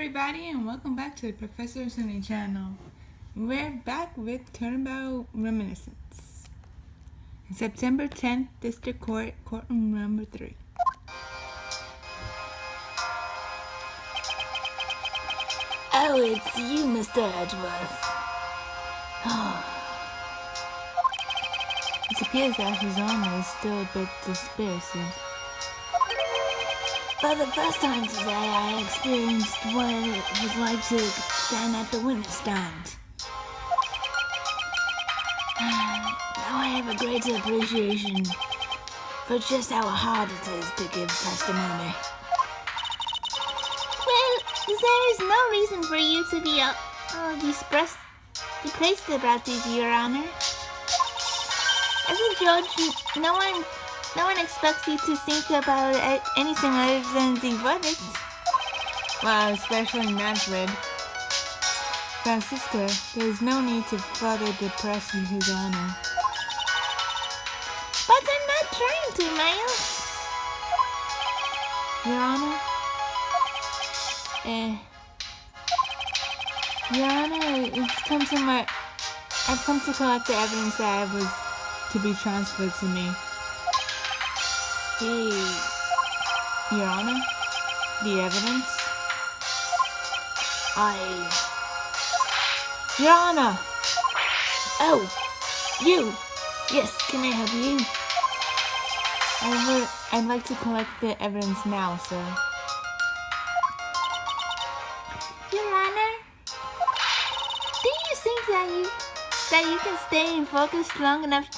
everybody, and welcome back to the Professor Sunny channel. We're back with Turnabout Reminiscence. September 10th, District Court, Courtroom Number 3. Oh, it's you, Mr. Edgeworth. It appears that his honor is still a bit dispirited. For the first time today, I experienced what it was like to stand at the witness stand. Now I have a greater appreciation for just how hard it is to give testimony. Well, there is no reason for you to be depressed about it, Your Honor. As a judge, no one expects you to think about anything other than the verdict. Well, especially Manfred. Francisca, there is no need to further depress his honor. But I'm not trying to, Miles. Your honor? Your honor, I've come to collect the evidence that was to be transferred to me. Hey, Your honor? The evidence? Your honor! Oh, you! Yes, can I help you? I'd like to collect the evidence now, sir. Your Honor, do you think that you can stay focused long enough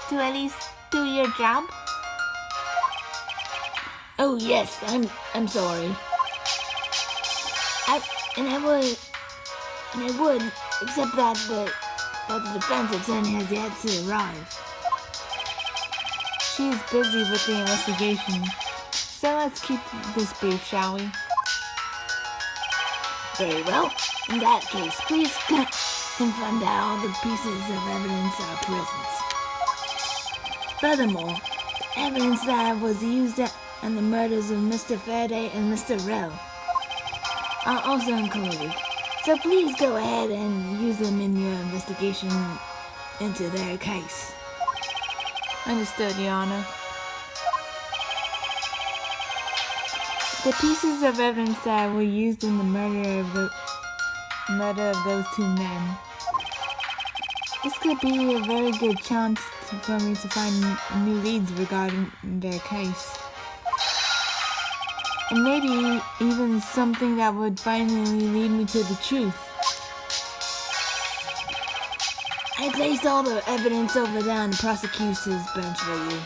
to at least do your job? Oh yes, I'm sorry. I would, except that the defense attorney has yet to arrive. She is busy with the investigation, so let's keep this brief, shall we? Very well. In that case, please confirm that all the pieces of evidence are present. Furthermore, evidence that was used in the murders of Mr. Faraday and Mr. Rowe are also included. So please go ahead and use them in your investigation into their case. Understood, Your Honor. The pieces of evidence that were used in the murder of those two men. This could be a very good chance for me to find new leads regarding their case. And maybe even something that would finally lead me to the truth. I placed all the evidence over there on the prosecutor's bench for you.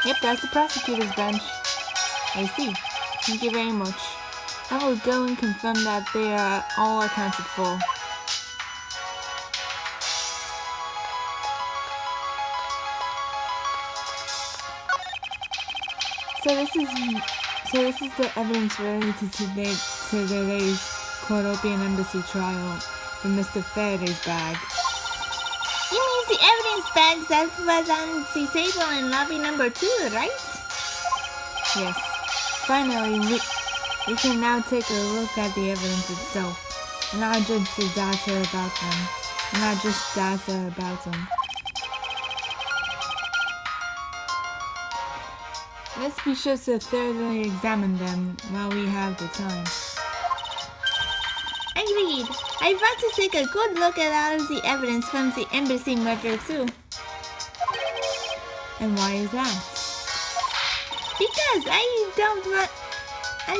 Yep, that's the prosecutor's bench. I see. Thank you very much. I will go and confirm that they are all accounted for. So this is the evidence related to today's Cordobian Embassy trial for Mr. Faraday's bag. You mean the evidence bags that was on the table in lobby number 2, right? Yes. Finally, we can now take a look at the evidence itself, and not judge the data about them, and not just data about them. Let's be sure to thoroughly examine them while we have the time. Agreed. I want to take a good look at all of the evidence from the embassy murder too. And why is that? Because I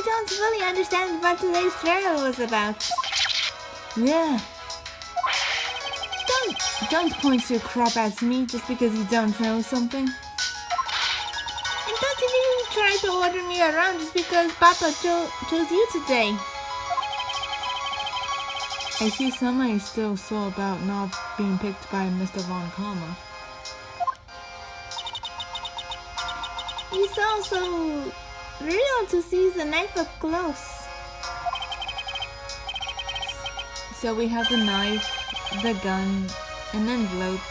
don't fully understand what today's trial was about. Yeah. Don't point your crop at me just because you don't know something. And don't you try to order me around just because Papa chose you today. I see somebody still sore about not being picked by Mr. Von Kalmer. It's also real to see the knife up close. So we have the knife, the gun, an envelope,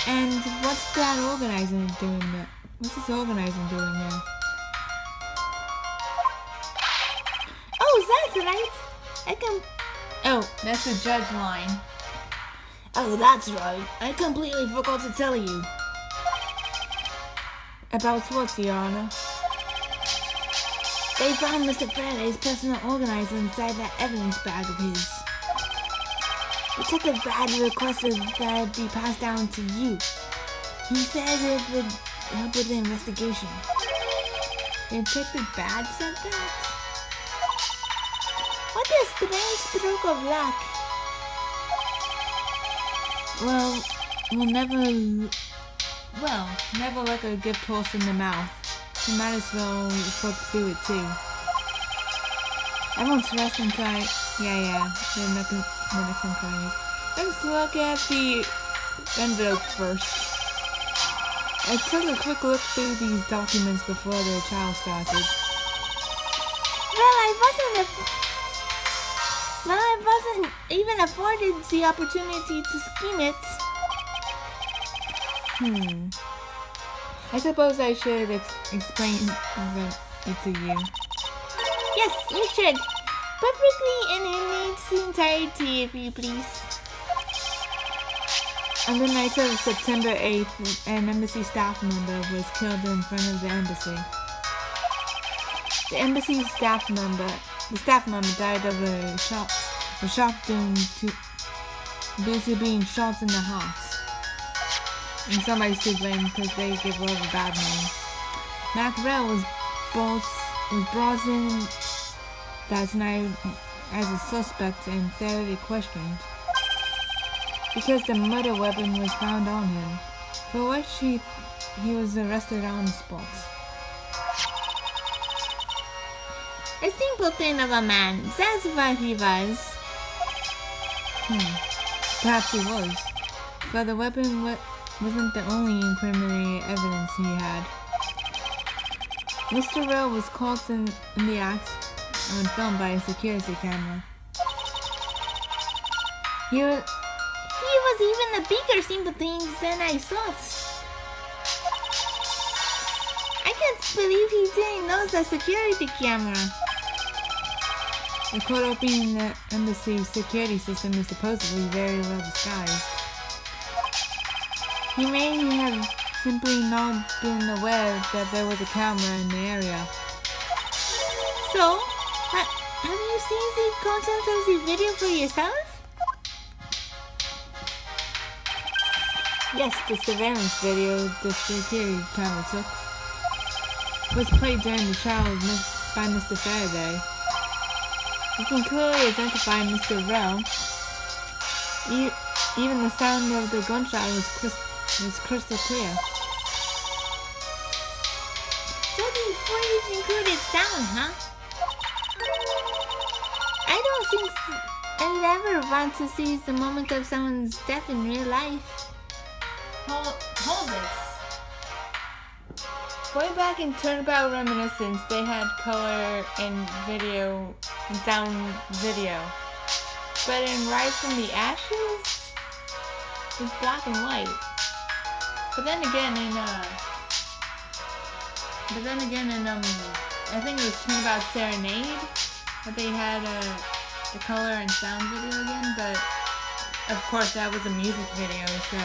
and what's that organizer doing there? What's this organizer doing here? Oh, that's the judge line. Oh, that's right. I completely forgot to tell you. About what, Your Honor? They found Mr. Faraday's personal organizer inside that evidence bag of his. Detective Brad requested that it be passed down to you. He said it would help with the investigation. Detective Brad said that? What a strange stroke of luck. Well, never like a gift horse in the mouth. You might as well fuck through it too. Everyone's resting tight. Yeah, the next inquiries. Let's look at the envelope first. I took a quick look through these documents before the trial started. Well, I wasn't even afforded the opportunity to skim it. I suppose I should explain it to you. Yes, you should. Perfectly and in its entirety, if you please. On the night of September 8th, an embassy staff member was killed in front of the embassy. The staff member died of a shock due to being shot in the heart. And somebody's to blame because they give love a bad name. Mackerel was brought in that night as a suspect and thoroughly questioned because the murder weapon was found on him, for which he was arrested on the spot. A simpleton of a man, that's what he was. Perhaps he was, but the weapon wasn't the only incriminating evidence he had. Mr. Rowe was caught in the act on film by a security camera. He was even a bigger simpleton than I thought. I can't believe he didn't know the security camera. The court opening the embassy's security system is supposedly very well disguised. He may have simply not been aware that there was a camera in the area. So, have you seen the contents of the video for yourself? Yes, the surveillance video the security camera took was played during the trial by Mr. Faraday. You can clearly identify Mr. Rowe. Even the sound of the gunshot was crystal clear. So the footage included sound, huh? I don't think I'd ever want to see the moment of someone's death in real life. Hold it. Way back in Turnabout Reminiscence, they had color and video and sound video. But in Rise from the Ashes, it's black and white. But then again in I think it was Turnabout Serenade that they had the color and sound video again, but of course that was a music video, so.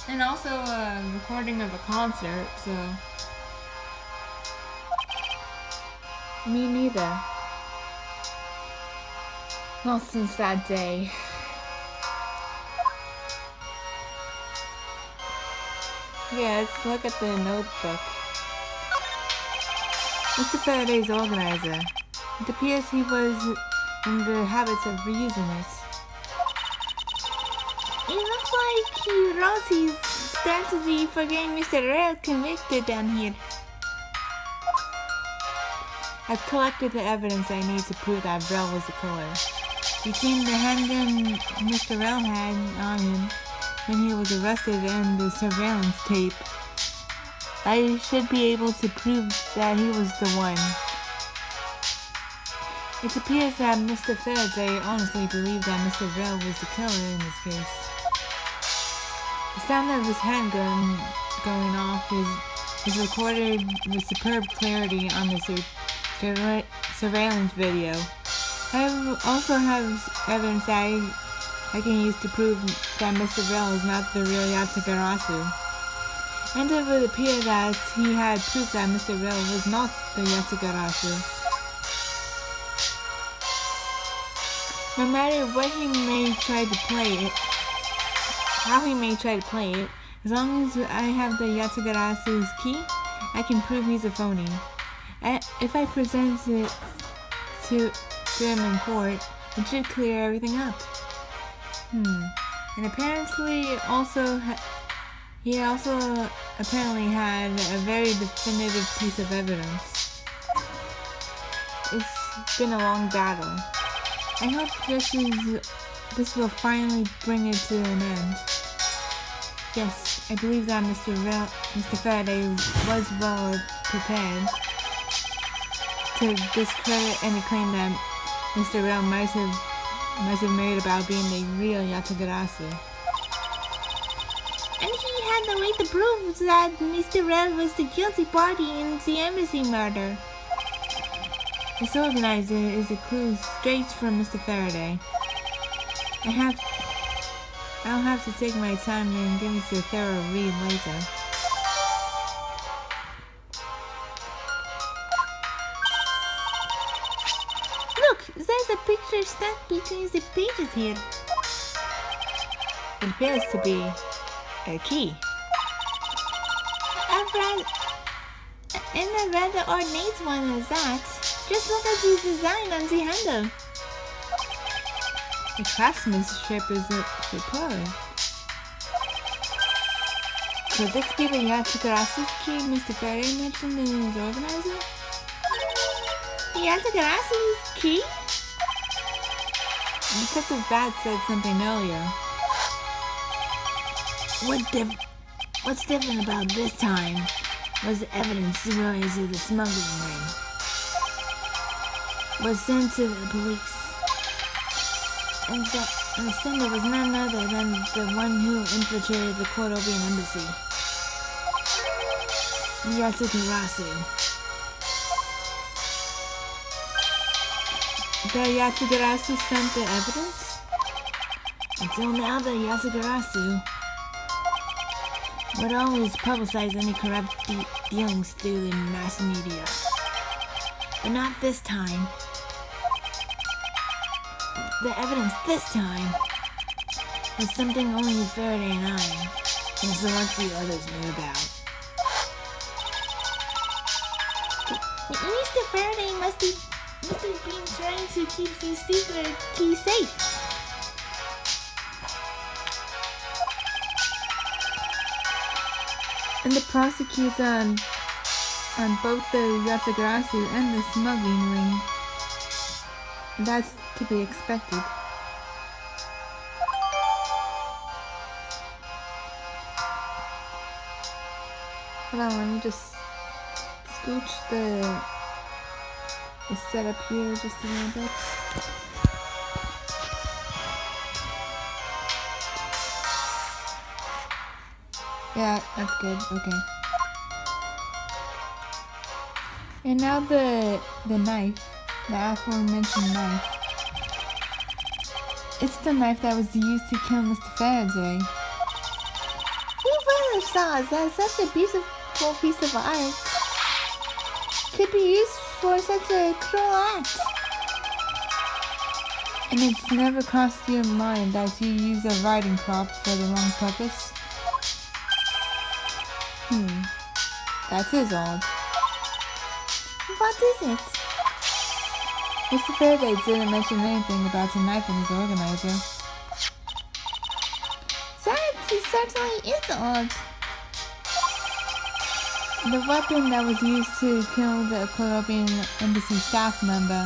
And also a recording of a concert, so. Me neither. Not since that day. Yeah, let's look at the notebook. Mr. Faraday's organizer. It appears he was in the habits of reusing it. It looks like he wrote his strategy for getting Mr. Rail convicted down here. I've collected the evidence I need to prove that Rel was the killer. Between the handgun Mr. Rel had on him when he was arrested and the surveillance tape, I should be able to prove that he was the one. It appears that Mr. Faraday honestly believed that Mr. Rel was the killer in this case. The sound of his handgun going off is recorded with superb clarity on the surveillance video. I also have evidence that I can use to prove that Mr. Rell is not the real Yatagarasu. And it would appear that he had proof that Mr. Rell was not the Yatagarasu. No matter what he may try to play it, how he may try to play it, as long as I have the Yatagarasu's key, I can prove he's a phony. If I present it to him in court, it should clear everything up. And apparently he also apparently had a very definitive piece of evidence. It's been a long battle. I hope this will finally bring it to an end. Yes, I believe that Mr. Faraday was well prepared to discredit any claim that Mr. Rell might have made about being the real Yatagarasu. And he had the way to prove that Mr. Rell was the guilty party in the embassy murder. This organizer is a clue straight from Mr. Faraday. I'll have to take my time and give it a thorough read later. Look, there's a picture stuck between the pages here. It appears to be a key. And a rather ornate one is that. Just look at the design on the handle. The craftsmanship is superb. Could this be the Yatagarasu's key Mr. Faraday mentioned in his organizer? The Yatagarasu's key? Detective Bat said something earlier. What's different about this time was the evidence related to the smuggling ring was sent to the police. And the sender was none other than the one who infiltrated the Cordobian embassy. Yatagarasu. The Yatagarasu sent the evidence? Until now, the Yatagarasu would always publicize any corrupt dealings through the mass media. But not this time. The evidence this time was something only Faraday and I, and select few others knew about. Mr. Faraday must have been trying to keep his secret key safe. And the prosecutor on both the Yatagarasu and the smuggling ring. That's to be expected. Hold on, let me just scooch the setup here just a little bit. Yeah, that's good. Okay. And now the knife, the aforementioned knife. It's the knife that was used to kill Mr. Faraday. Who would have thought that such a beautiful piece of art could be used for such a cruel act? And it's never crossed your mind that you use a riding crop for the wrong purpose? That is odd. What is it? Mr. Faraday didn't mention anything about the knife in his organizer. That certainly is odd. The weapon that was used to kill the Cordobian embassy staff member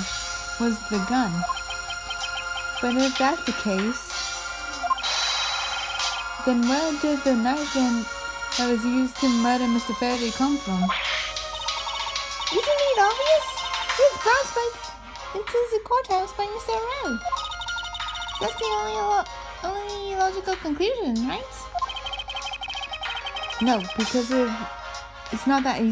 was the gun. But if that's the case, then where did the knife that was used to murder Mr. Faraday come from? Isn't it obvious? It was brought into the courthouse by Mr. Rell. That's the only logical conclusion, right? No, because It's not that easy.